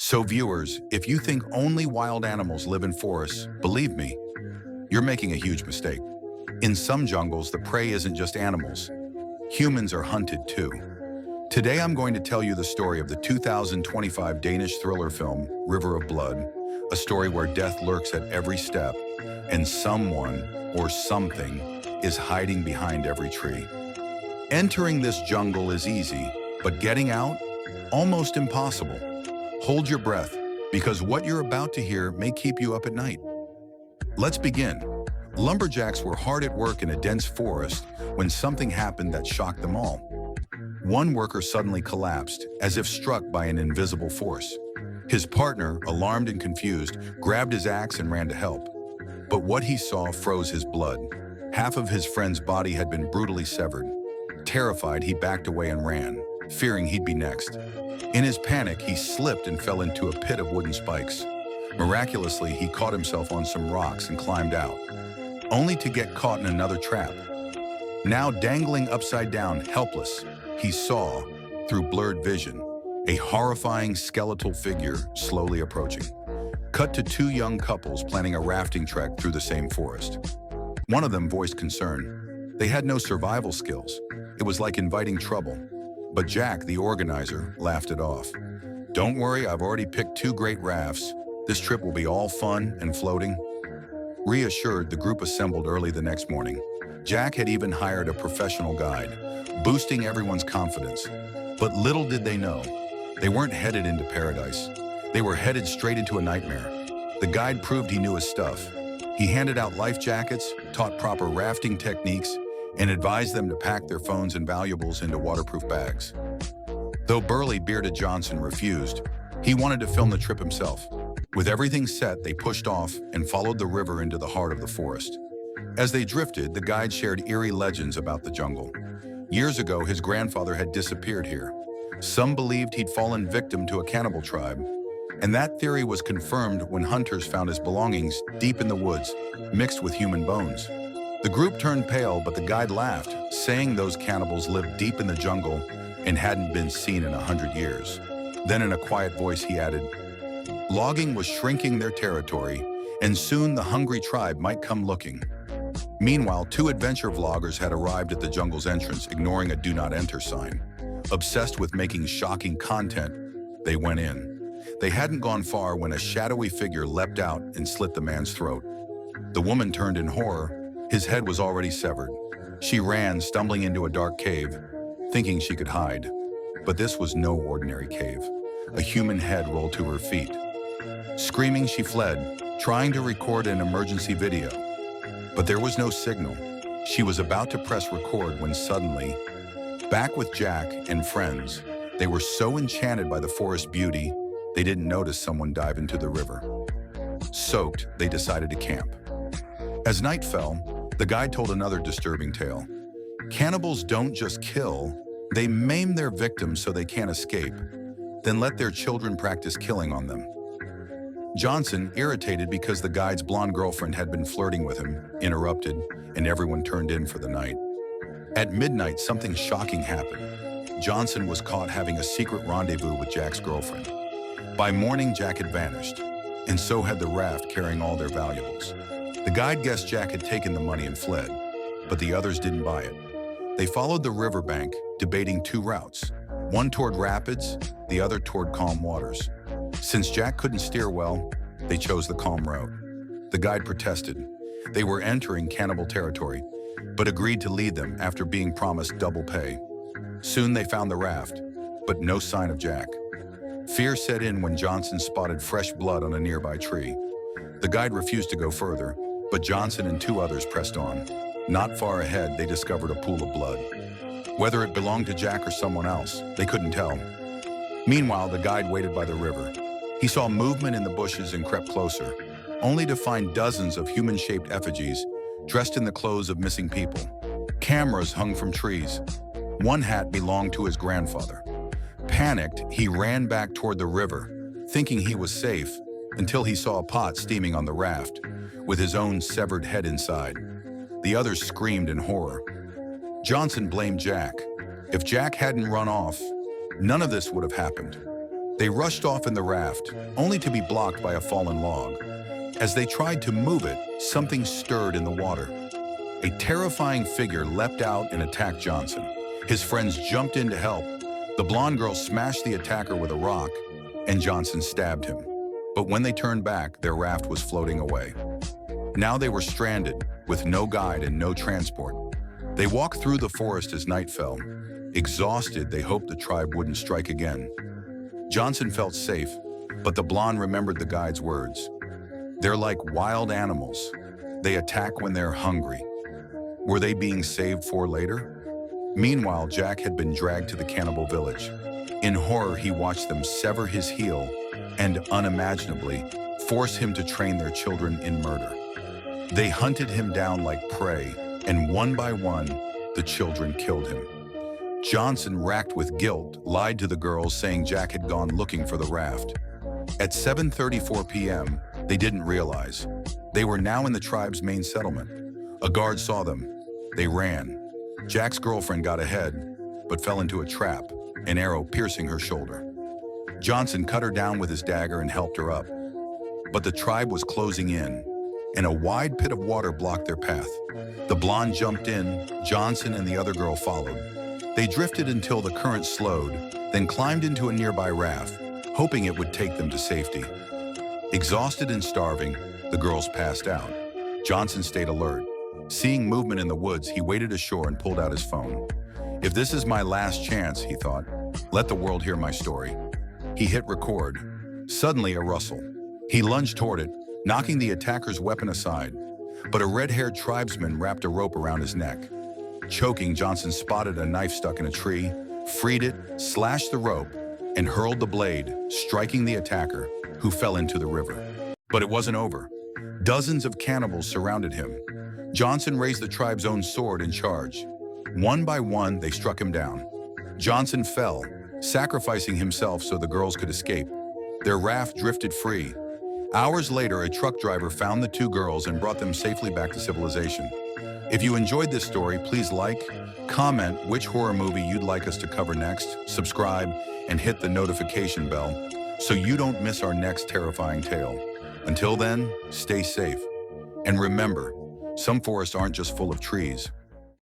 So viewers, if you think only wild animals live in forests, believe me, you're making a huge mistake. In some jungles, the prey isn't just animals. Humans are hunted too. Today I'm going to tell you the story of the 2025 Danish thriller film, River of Blood, a story where death lurks at every step, and someone or something is hiding behind every tree. Entering this jungle is easy, but getting out? Almost impossible. Hold your breath, because what you're about to hear may keep you up at night. Let's begin. Lumberjacks were hard at work in a dense forest when something happened that shocked them all. One worker suddenly collapsed, as if struck by an invisible force. His partner, alarmed and confused, grabbed his axe and ran to help. But what he saw froze his blood. Half of his friend's body had been brutally severed. Terrified, he backed away and ran, fearing he'd be next. In his panic, he slipped and fell into a pit of wooden spikes. Miraculously, he caught himself on some rocks and climbed out, only to get caught in another trap. Now dangling upside down, helpless, he saw, through blurred vision, a horrifying skeletal figure slowly approaching. Cut to two young couples planning a rafting trek through the same forest. One of them voiced concern. They had no survival skills. It was like inviting trouble. But Jack, the organizer, laughed it off. "Don't worry, I've already picked two great rafts. This trip will be all fun and floating." Reassured, the group assembled early the next morning. Jack had even hired a professional guide, boosting everyone's confidence. But little did they know, they weren't headed into paradise. They were headed straight into a nightmare. The guide proved he knew his stuff. He handed out life jackets, taught proper rafting techniques, and advised them to pack their phones and valuables into waterproof bags. Though burly, bearded Johnson refused, he wanted to film the trip himself. With everything set, they pushed off and followed the river into the heart of the forest. As they drifted, the guide shared eerie legends about the jungle. Years ago, his grandfather had disappeared here. Some believed he'd fallen victim to a cannibal tribe, and that theory was confirmed when hunters found his belongings deep in the woods, mixed with human bones. The group turned pale, but the guide laughed, saying those cannibals lived deep in the jungle and hadn't been seen in 100 years. Then in a quiet voice he added, logging was shrinking their territory, and soon the hungry tribe might come looking. Meanwhile, two adventure vloggers had arrived at the jungle's entrance, ignoring a "Do Not Enter" sign. Obsessed with making shocking content, they went in. They hadn't gone far when a shadowy figure leapt out and slit the man's throat. The woman turned in horror. His head was already severed. She ran, stumbling into a dark cave, thinking she could hide. But this was no ordinary cave. A human head rolled to her feet. Screaming, she fled, trying to record an emergency video. But there was no signal. She was about to press record when suddenly, back with Jack and friends, they were so enchanted by the forest beauty, they didn't notice someone dive into the river. Soaked, they decided to camp. As night fell, the guide told another disturbing tale. Cannibals don't just kill, they maim their victims so they can't escape, then let their children practice killing on them. Johnson, irritated because the guide's blonde girlfriend had been flirting with him, interrupted, and everyone turned in for the night. At midnight, something shocking happened. Johnson was caught having a secret rendezvous with Jack's girlfriend. By morning, Jack had vanished, and so had the raft carrying all their valuables. The guide guessed Jack had taken the money and fled, but the others didn't buy it. They followed the riverbank, debating two routes, one toward rapids, the other toward calm waters. Since Jack couldn't steer well, they chose the calm route. The guide protested. They were entering cannibal territory, but agreed to lead them after being promised double pay. Soon they found the raft, but no sign of Jack. Fear set in when Johnson spotted fresh blood on a nearby tree. The guide refused to go further, but Johnson and two others pressed on. Not far ahead, they discovered a pool of blood. Whether it belonged to Jack or someone else, they couldn't tell. Meanwhile, the guide waited by the river. He saw movement in the bushes and crept closer, only to find dozens of human-shaped effigies dressed in the clothes of missing people. Cameras hung from trees. One hat belonged to his grandfather. Panicked, he ran back toward the river, thinking he was safe, until he saw a pot steaming on the raft, with his own severed head inside. The others screamed in horror. Johnson blamed Jack. If Jack hadn't run off, none of this would have happened. They rushed off in the raft, only to be blocked by a fallen log. As they tried to move it, something stirred in the water. A terrifying figure leapt out and attacked Johnson. His friends jumped in to help. The blonde girl smashed the attacker with a rock, and Johnson stabbed him. But when they turned back, their raft was floating away. Now they were stranded, with no guide and no transport. They walked through the forest as night fell. Exhausted, they hoped the tribe wouldn't strike again. Johnson felt safe, but the blonde remembered the guide's words. They're like wild animals. They attack when they're hungry. Were they being saved for later? Meanwhile, Jack had been dragged to the cannibal village. In horror, he watched them sever his heel and, unimaginably, force him to train their children in murder. They hunted him down like prey, and one by one, the children killed him. Johnson, racked with guilt, lied to the girls, saying Jack had gone looking for the raft. At 7:34 p.m., they didn't realize. They were now in the tribe's main settlement. A guard saw them. They ran. Jack's girlfriend got ahead, but fell into a trap, an arrow piercing her shoulder. Johnson cut her down with his dagger and helped her up. But the tribe was closing in, and a wide pit of water blocked their path. The blonde jumped in, Johnson and the other girl followed. They drifted until the current slowed, then climbed into a nearby raft, hoping it would take them to safety. Exhausted and starving, the girls passed out. Johnson stayed alert. Seeing movement in the woods, he waded ashore and pulled out his phone. If this is my last chance, he thought, let the world hear my story. He hit record. Suddenly, a rustle. He lunged toward it, knocking the attacker's weapon aside. But a red-haired tribesman wrapped a rope around his neck. Choking, Johnson spotted a knife stuck in a tree, freed it, slashed the rope, and hurled the blade, striking the attacker, who fell into the river. But it wasn't over. Dozens of cannibals surrounded him. Johnson raised the tribe's own sword and charged. One by one, they struck him down. Johnson fell, sacrificing himself so the girls could escape. Their raft drifted free. Hours later, a truck driver found the two girls and brought them safely back to civilization. If you enjoyed this story, please like, comment which horror movie you'd like us to cover next, subscribe, and hit the notification bell so you don't miss our next terrifying tale. Until then, stay safe. And remember, some forests aren't just full of trees.